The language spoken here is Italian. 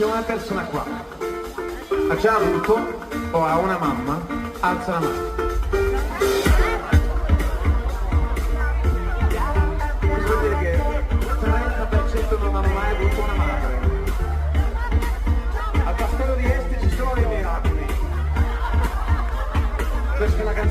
Se una persona qua ha già avuto o ha una mamma, alza la mano. Vuol dire che il 30% non hanno mai avuto una madre. Al castello di Este ci sono dei miracoli. Questa è una canzone